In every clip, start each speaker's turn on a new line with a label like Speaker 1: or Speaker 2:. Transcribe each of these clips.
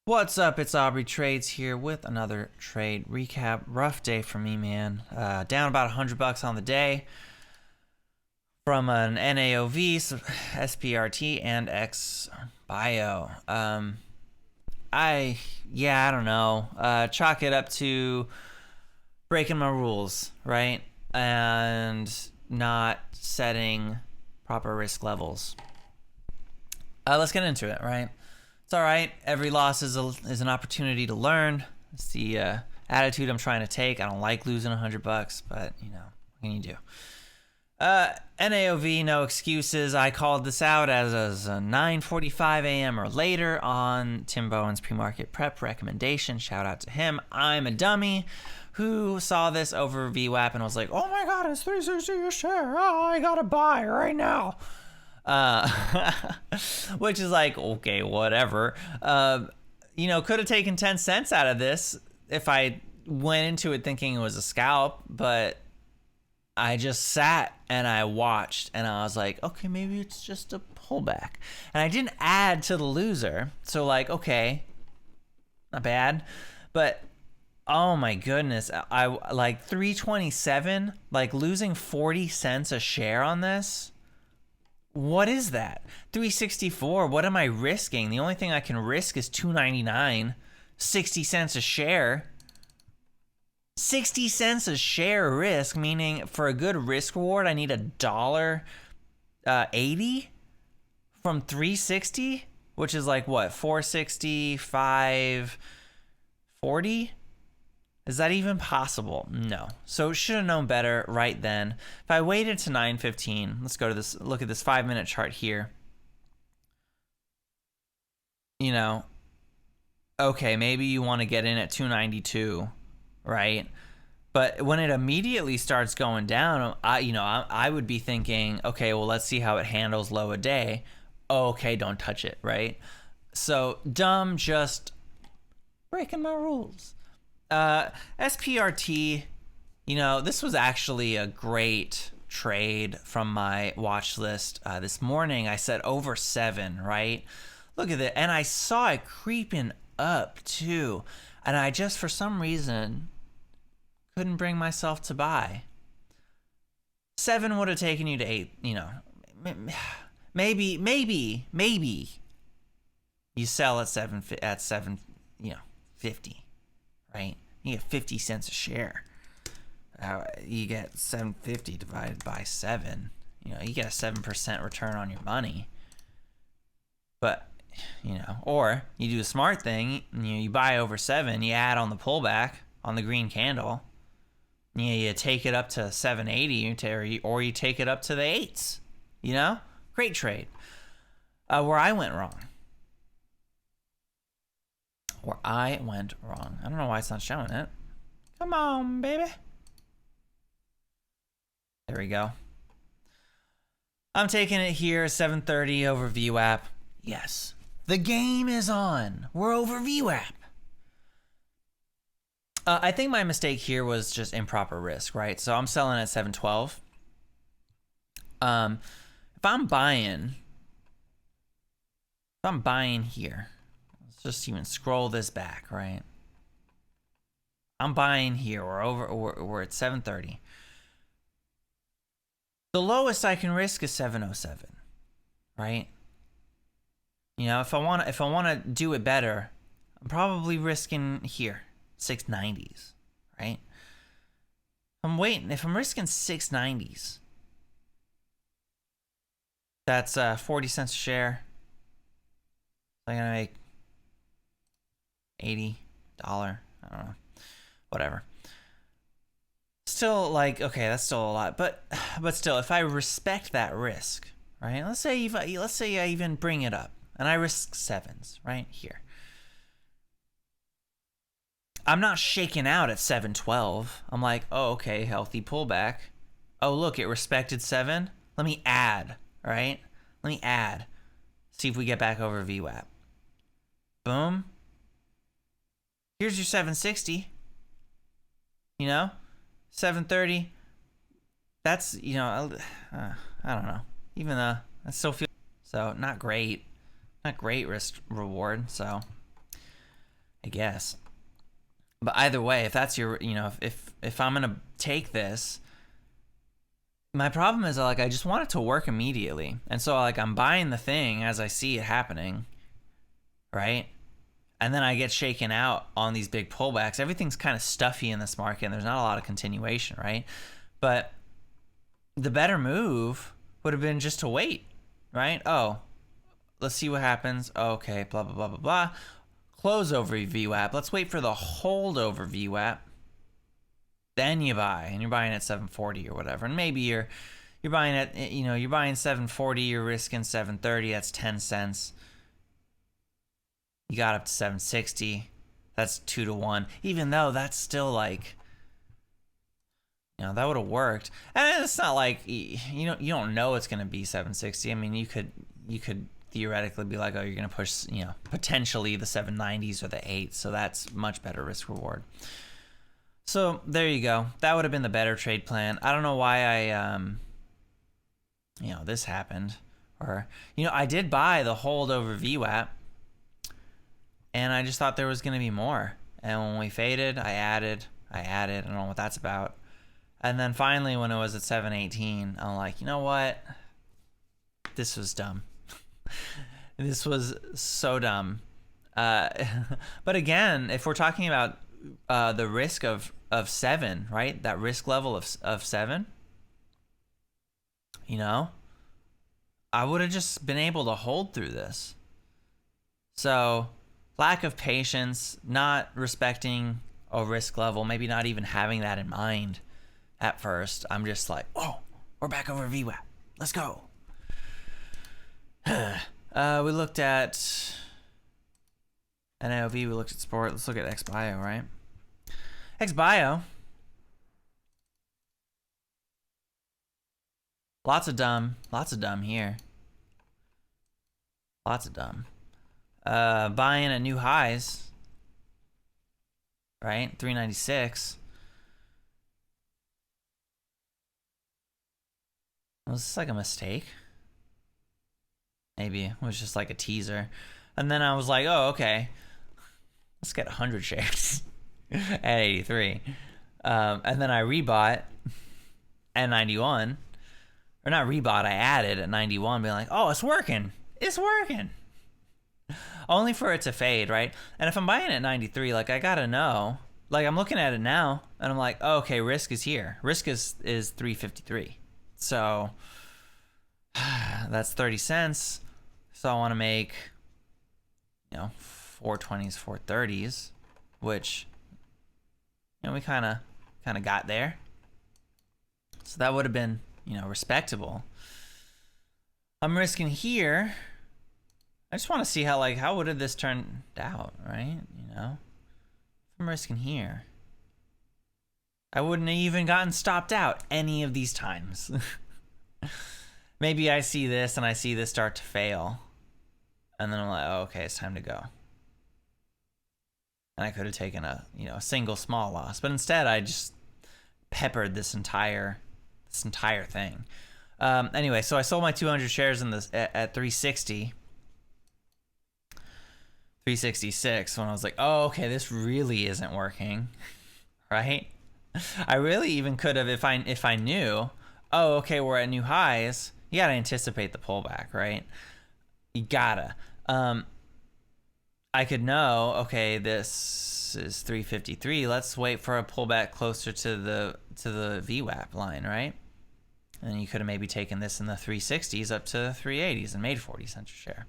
Speaker 1: What's up? It's Aubrey Trades here with another trade recap. Rough day for me, man. Down about $100 on the day from an NAOV, SPRT, and XBIO. I don't know. Chalk it up to breaking my rules, right? And not setting proper risk levels. Let's get into it, right? It's all right. Every loss is an opportunity to learn. It's the attitude I'm trying to take. I don't like losing $100, but you know, what can you do? NAOV, no excuses. I called this out as a 9:45 a.m. or later on Tim Bowen's pre-market prep recommendation. Shout out to him. I'm a dummy who saw this over VWAP and was like, "Oh my God, it's 360 a share. Oh, I gotta buy right now." Which is like, okay, whatever. You know, could have taken 10 cents out of this if I went into it thinking it was a scalp, but I just sat and I watched and I was like, okay, maybe it's just a pullback. And I didn't add to the loser. So like, okay, not bad, but oh my goodness, I like 327, like losing 40 cents a share on this. What is that? 364, what am I risking? The only thing I can risk is $2.99, 60 cents a share. 60 cents a share risk, meaning for a good risk reward, I need $1.80 from 360, which is like what, 460, 540? Is that even possible? No. So should have known better right then. If I waited to 9:15, let's go to this, look at this 5-minute chart here. You know, okay, maybe you want to get in at 292, right? But when it immediately starts going down, I would be thinking, okay, well, let's see how it handles low a day. Okay, don't touch it, right? So dumb, just breaking my rules. SPRT, you know, this was actually a great trade from my watch list. This morning I said over 7, right? Look at it. And I saw it creeping up too. And I just, for some reason, couldn't bring myself to buy. 7 would have taken you to 8, you know, maybe you sell at 7, you know, 50. Right? You get 50 cents a share. You get 750 divided by 7. You know, you get a 7% return on your money. But, you know, or you do a smart thing. You buy over 7. You add on the pullback on the green candle. You take it up to 780, or you take it up to the 8s. You know, great trade. Where I went wrong. I don't know why it's not showing it. Come on, baby. There we go. I'm taking it here, 730 over VWAP. Yes, the game is on. We're over VWAP. I think my mistake here was just improper risk, right? So I'm selling at 712. If I'm buying here, just even scroll this back, right? I'm buying here. We're at 730. The lowest I can risk is 707, right? You know, if I want to do it better, I'm probably risking here 690s, right? If I'm risking 690s, that's 40 cents a share. I'm gonna make $80, I don't know, whatever. Still, like, okay, that's still a lot, but still, if I respect that risk, right? Let's say I even bring it up and I risk 7s right here. I'm not shaking out at 712. I'm like, oh, okay, healthy pullback. Oh, look, it respected 7. Let me add, right? Let me add. See if we get back over VWAP. Boom. Here's your 760, you know, 730. That's, you know, I don't know. Even though I still feel so not great risk reward. So I guess. But either way, if that's your, if I'm gonna take this, my problem is like I just want it to work immediately, and so like I'm buying the thing as I see it happening, right? And then I get shaken out on these big pullbacks. Everything's kind of stuffy in this market, and there's not a lot of continuation, right? But the better move would have been just to wait, right? Oh, let's see what happens. Okay, blah, blah, blah, blah, blah. Close over VWAP. Let's wait for the hold over VWAP. Then you buy, and you're buying at 740 or whatever. And maybe you're buying at, you're buying 740, you're risking 730, that's 10 cents. You got up to 760, that's 2 to 1. Even though that's still like, that would have worked. And it's not like, you don't know it's going to be 760. I mean, you could theoretically be like, oh, you're going to push, potentially the 790s or the 8s. So that's much better risk reward. So there you go. That would have been the better trade plan. I don't know why I, this happened. Or, I did buy the hold over VWAP. And I just thought there was going to be more. And when we faded, I added. I don't know what that's about. And then finally, when it was at 718, I'm like, you know what? This was dumb. This was so dumb. But again, if we're talking about the risk of 7, right? That risk level of 7, I would have just been able to hold through this. So lack of patience, not respecting a risk level, maybe not even having that in mind at first. I'm just like, oh, we're back over VWAP. Let's go. We looked at NAOV, we looked at Sport. Let's look at XBIO, right? XBIO. Lots of dumb here. Lots of dumb. Buying at new highs, right? 396. Was this like a mistake? Maybe it was just like a teaser. And then I was like, oh, okay. Let's get 100 shares at 83. And then I rebought at 91. Or not rebought, I added at 91, being like, oh, it's working. It's working. Only for it to fade, right? And if I'm buying at 93, like I gotta know. Like I'm looking at it now, and I'm like, oh, okay, risk is here. Risk is 353. So that's 30 cents. So I want to make, 420s, 430s, which, we kind of got there. So that would have been, respectable. I'm risking here. I just want to see how would have this turned out, right? I'm risking here. I wouldn't have even gotten stopped out any of these times. Maybe I see this and I see this start to fail. And then I'm like, oh, okay, it's time to go. And I could have taken a single small loss. But instead I just peppered this entire thing. Anyway, so I sold my 200 shares in this at 360. 366 when I was like, oh, okay, this really isn't working, right? I really even could have, if I knew, oh, okay, we're at new highs. You gotta anticipate the pullback, right? You gotta. I could know, okay, this is 353. Let's wait for a pullback closer to the VWAP line, right? And you could have maybe taken this in the 360s up to 380s and made 40 cents a share.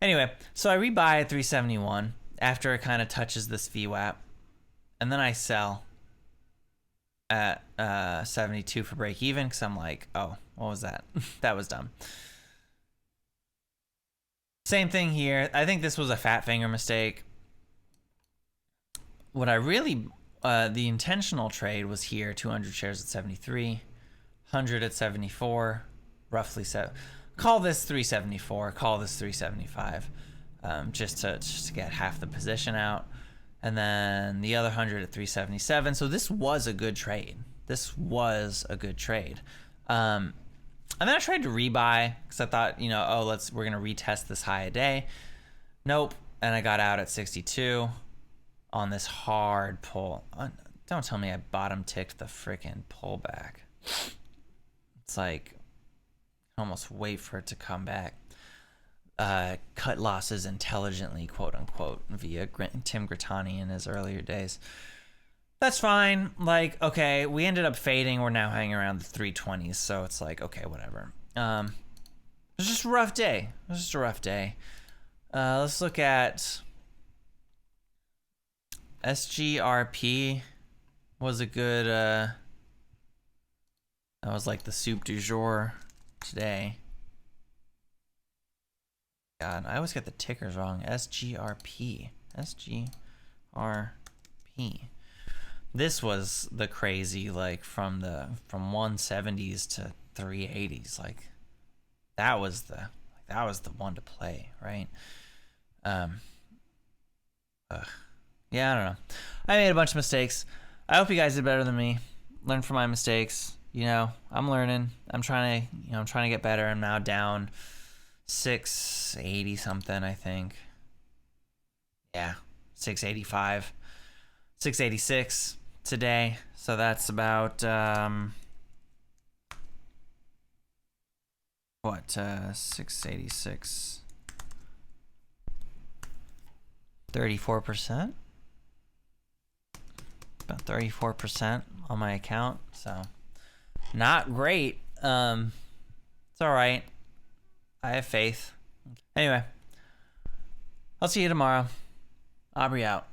Speaker 1: Anyway, so I rebuy at 371 after it kind of touches this VWAP, and then I sell at 72 for break even because I'm like, oh, what was that? That was dumb. Same thing here. I think this was a fat finger mistake. What I really, the intentional trade was here, 200 shares at 73, 100 at 74, roughly 7. Call this 374, call this 375, just to get half the position out. And then the other 100 at 377. So this was a good trade. And then I tried to rebuy because I thought, we're going to retest this high a day. Nope. And I got out at 62. on this hard pull. Don't tell me I bottom ticked the freaking pullback. It's like almost wait for it to come back. Cut losses intelligently, quote unquote, via Tim Grittani in his earlier days. That's fine. Like, okay, we ended up fading. We're now hanging around the 320s, so it's like, okay, whatever. It was just a rough day. It was just a rough day. Let's look at SGRP. Was a good, that was like the soup du jour today. God, I always get the tickers wrong. SGRP. SGRP. This was the crazy, like from 170s to 380s. Like that was the one to play, right? Yeah, I don't know. I made a bunch of mistakes. I hope you guys did better than me. Learn from my mistakes. You know, I'm learning. I'm trying to get better. I'm now down 680 something, I think. Yeah, 685, 686 today. So that's about 686, 34%. About 34% on my account, so not great. It's all right. I have faith. Anyway, I'll see you tomorrow. Aubrey out.